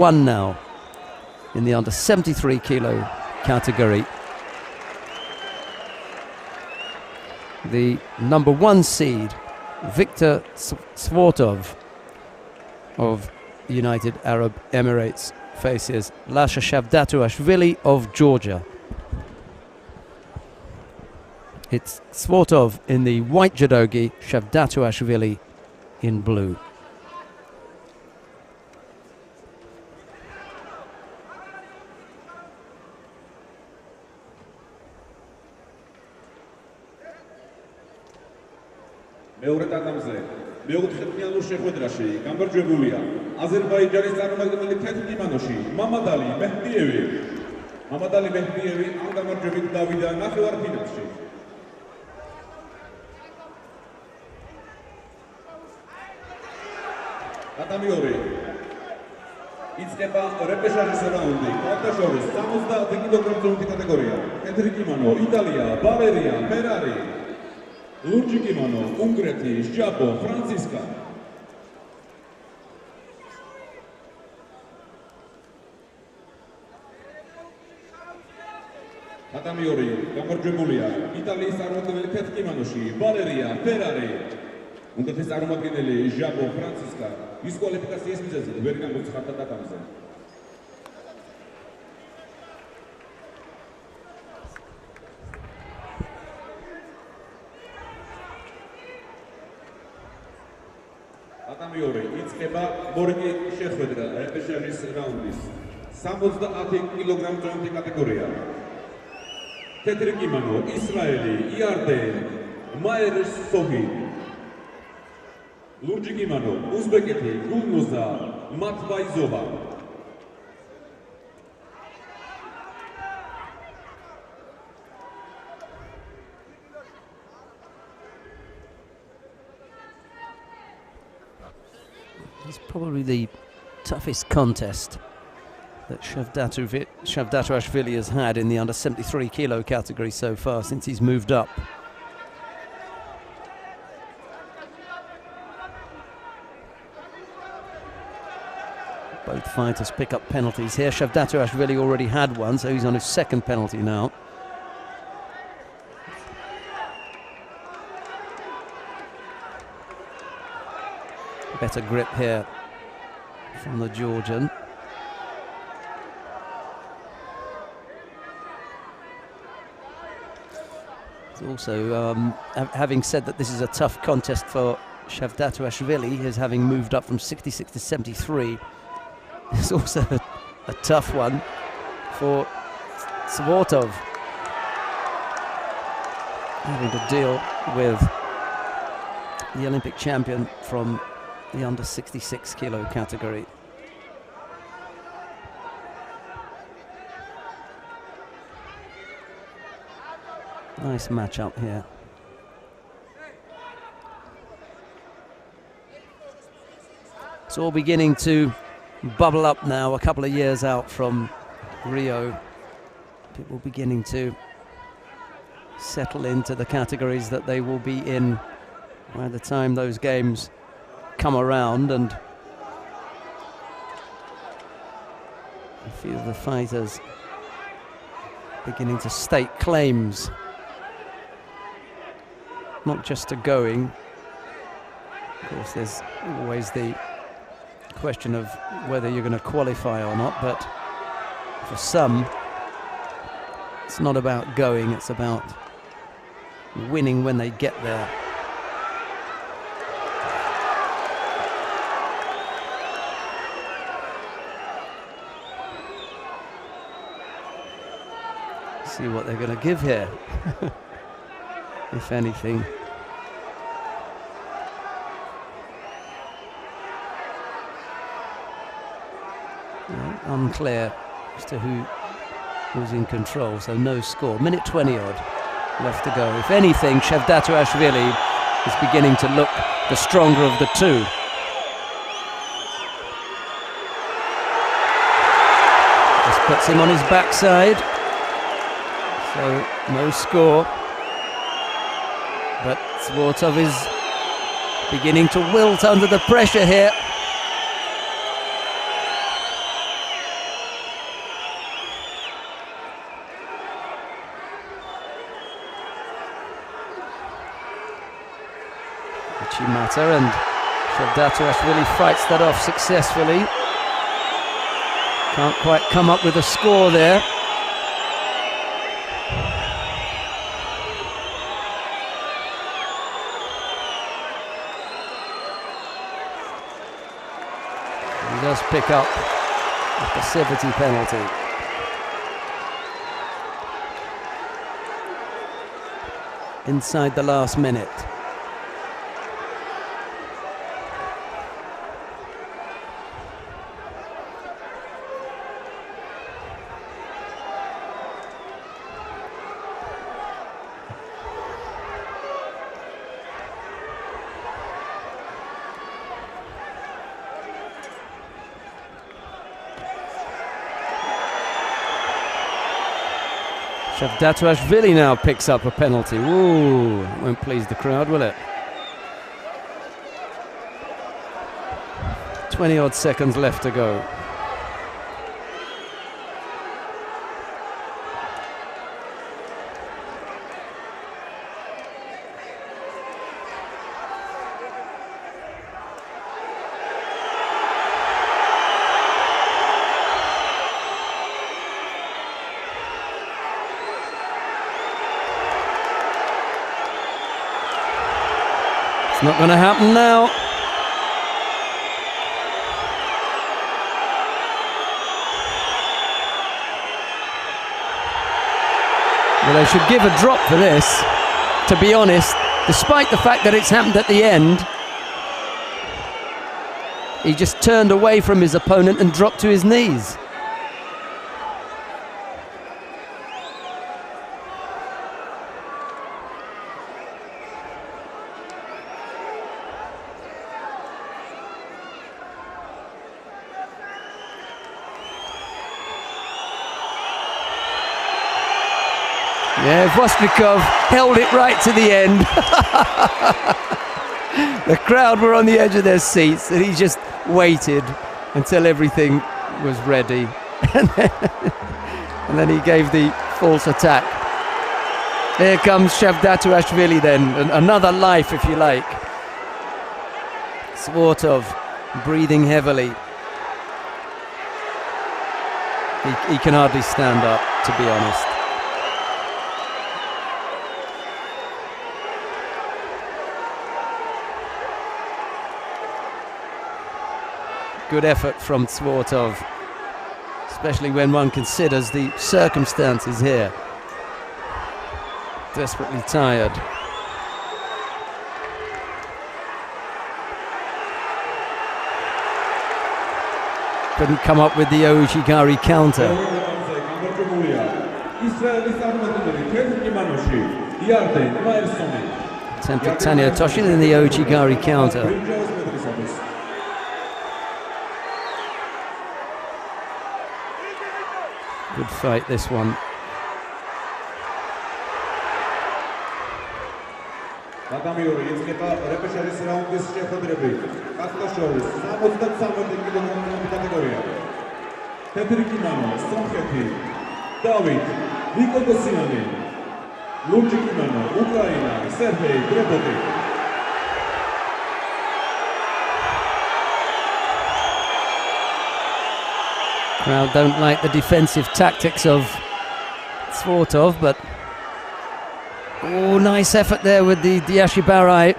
one now in the under 73 kilo category. The number 1 seed, Viktor SCVORTOV of the United Arab Emirates, faces Lasha SHAVDATUASHVILI of Georgia. It's SCVORTOV in the white judogi, SHAVDATUASHVILI in blue. მეორე ტატამზე მეოთხეფინალურ შეხვედრაში გამარჯვებულია აზერბაიჯანის წარმომადგენელი თეთრკიმანოში მამადალი მეჰდიევი. მამადალი მეჰდიევი ამ გამარჯვებით გავიდა ნახევარფინალში. ტატამი 2 იწყება რეპეშაჟის რაუნდი. ქალთა-შორის 70 კილოგრამის კატეგორია. თეთრკიმანო იტალია, ბალერია, ფერარი. ლურჯიკიმანო, უნგრეთი, ჟაბო, ფრანცისკა. ტატამი 2 გამარჯვებულია იტალიის წარმომადგენელი თეთრკიმანოში, ბალერია, ფერარი. უნგრეთის წარმომადგენელი ჟაბო, ფრანცისკა. დისკვალიფიკაციის მიზეზით ვერ გამოცხადდა ტატამზე. ტატამი 2 იწყება მორიგი შეხვედრა რეპეშაჟის რაუნდის 70 კილოგრამის კატეგორია. თეთრკიმანო, ისრაელი, იარდენ, მაერეს სოგი. ლურჯიკიმანო, უზბეკეთი, გულნოზა, მათბაიზოვა. It's probably the toughest contest that SHAVDATUASHVILI has had in the under 73 kilo category so far since he's moved up. Both fighters pick up penalties here. SHAVDATUASHVILI already had one, so he's on his second penalty now. Better grip here from the Georgian. Also, having said that this is a tough contest for SHAVDATUASHVILI, his having moved up from 66 to 73, it's also a tough one for SCVORTOV, having to deal with the Olympic champion from the under 66 kilo category. Nice matchup here. It's all beginning to bubble up now, a couple of years out from Rio. People beginning to settle into the categories that they will be in by the time those games come around, and a few of the fighters beginning to stake claims, not just to going. Of course, there's always the question of whether you're going to qualify or not, but for some, it's not about going, it's about winning when they get there. See what they're going to give here, if anything. Unclear as to who's in control, so no score. Minute 20 odd left to go. If anything, SHAVDATUASHVILI is beginning to look the stronger of the two. Just puts him on his backside. So no score, but SCVORTOV is beginning to wilt under the pressure here. Shimata, and SHAVDATUASHVILI fights that off successfully. Can't quite come up with a score there. He does pick up a passivity penalty. Inside the last minute. SHAVDATUASHVILI now picks up a penalty. Ooh, won't please the crowd, will it? 20-odd seconds left to go. It's not going to happen now. Well, they should give a drop for this, to be honest. Despite the fact that it's happened at the end, he just turned away from his opponent and dropped to his knees. Yeah, Vostnikov held it right to the end. The crowd were on the edge of their seats and he just waited until everything was ready. And then he gave the false attack. Here comes SHAVDATUASHVILI then, another life if you like. SCVORTOV breathing heavily. He can hardly stand up, to be honest. Good effort from SCVORTOV, especially when one considers the circumstances here. Desperately tired. Couldn't come up with the Ouchigari counter. Attempted Tanya Toshin in the Ouchigari counter. Good fight, this one. Crowd don't like the defensive tactics of SCVORTOV, but oh, nice effort there with the Diashibarai.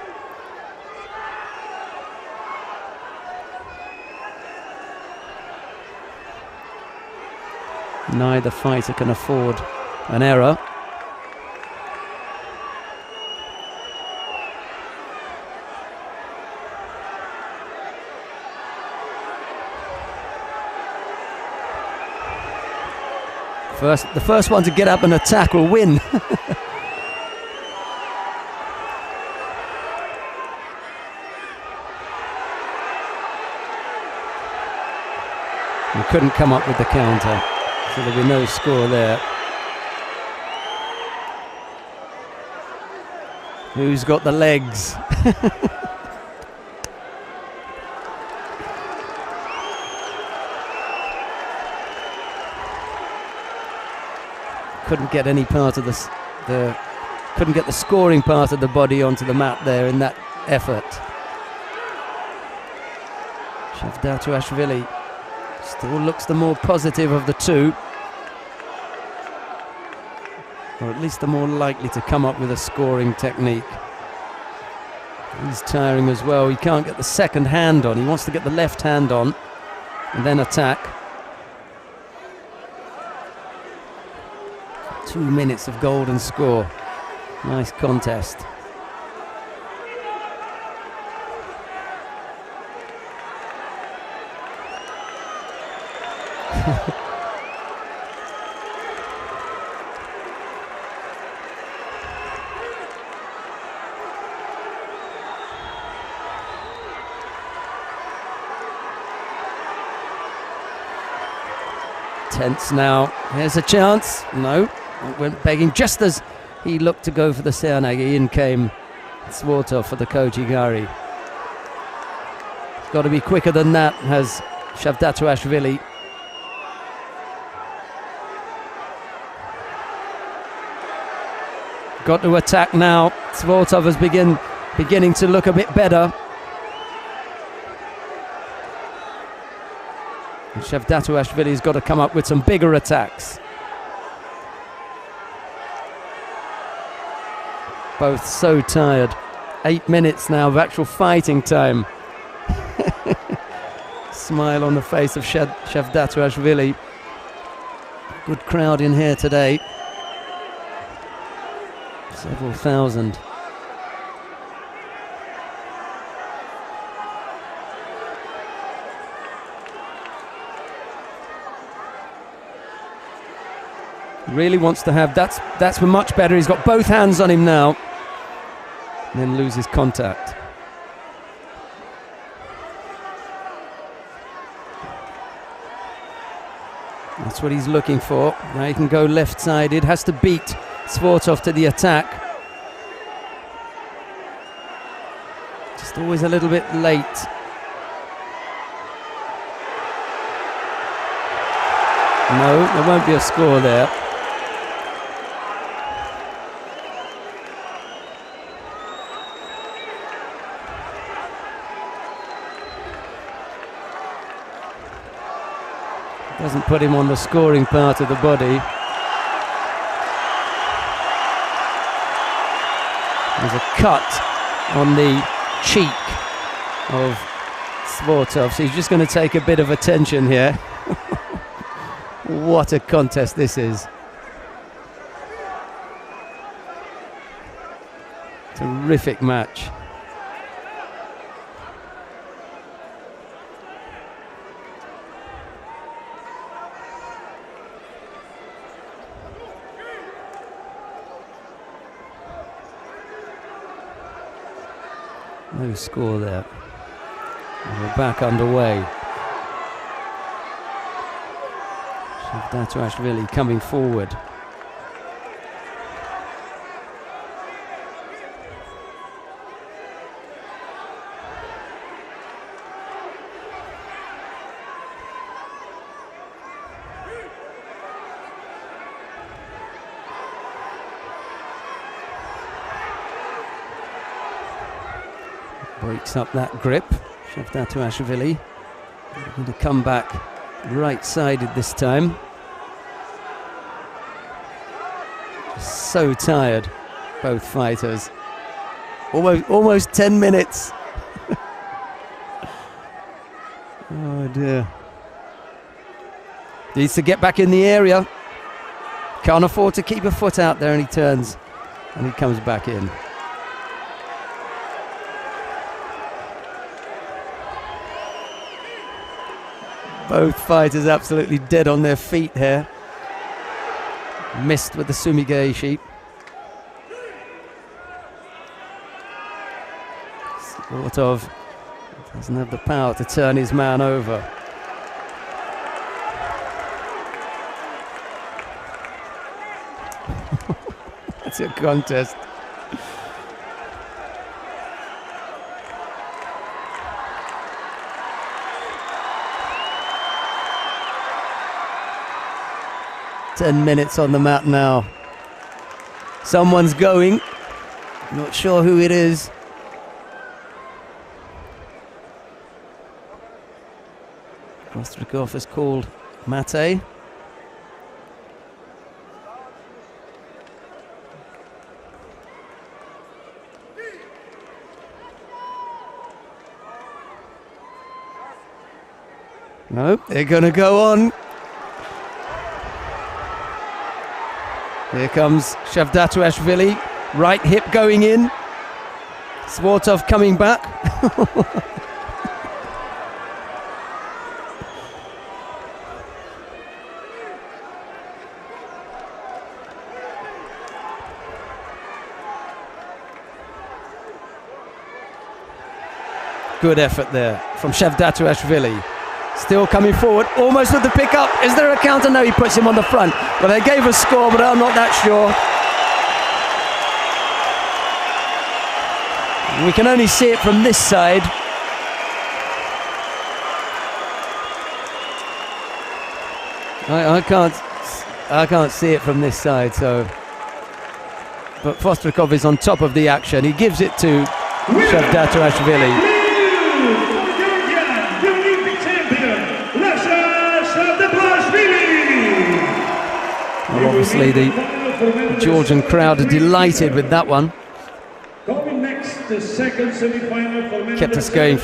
Neither fighter can afford an error. The first one to get up and attack will win. He couldn't come up with the counter, so there'll be no score there. Who's got the legs? Couldn't get any part of couldn't get the scoring part of the body onto the mat there in that effort. SHAVDATUASHVILI still looks the more positive of the two, or at least the more likely to come up with a scoring technique. He's tiring as well. He can't get the second hand on. He wants to get the left hand on and then attack. 2 minutes of golden score. Nice contest. Tense now. Here's a chance. No, it went begging. Just as he looked to go for the Seanagi, in came SCVORTOV for the Kojigari. It's got to be quicker than that, has SHAVDATUASHVILI. Got to attack now. SCVORTOV is beginning to look a bit better. And SHAVDATUASHVILI's got to come up with some bigger attacks. Both so tired. 8 minutes now of actual fighting time. Smile on the face of SHAVDATUASHVILI. Good crowd in here today. Several thousand. Really wants to have, that's much better. He's got both hands on him now. And then loses contact. That's what he's looking for. Now he can go left-sided, has to beat SCVORTOV to the attack. Just always a little bit late. No, there won't be a score there. Doesn't put him on the scoring part of the body. There's a cut on the cheek of SCVORTOV, so he's just going to take a bit of attention here. What a contest this is. Terrific match. No score there. And we're back underway. SHAVDATUASHVILI coming forward. Breaks up that grip. SHAVDATUASHVILI going to come back right-sided this time. So tired, both fighters. Almost 10 minutes. Oh dear. Needs to get back in the area. Can't afford to keep a foot out there, and he turns and he comes back in. Both fighters absolutely dead on their feet here. Missed with the Sumigeishi. SCVORTOV doesn't have the power to turn his man over. It's a contest. Ten minutes on the mat now. Someone's going. Not sure who it is. Fostrikov has called Mate. No, they're going to go on. Here comes SHAVDATUASHVILI, right hip going in. SCVORTOV coming back. Good effort there from SHAVDATUASHVILI. Still coming forward, almost with the pickup. Is there a counter? No, he puts him on the front. Well, they gave a score, but I'm not that sure. We can only see it from this side. I can't see it from this side, so. But Fostrikov is on top of the action. He gives it to SHAVDATUASHVILI. Well, obviously the Georgian crowd are delighted with that one. Coming next, the second semi-final for men. Kept us going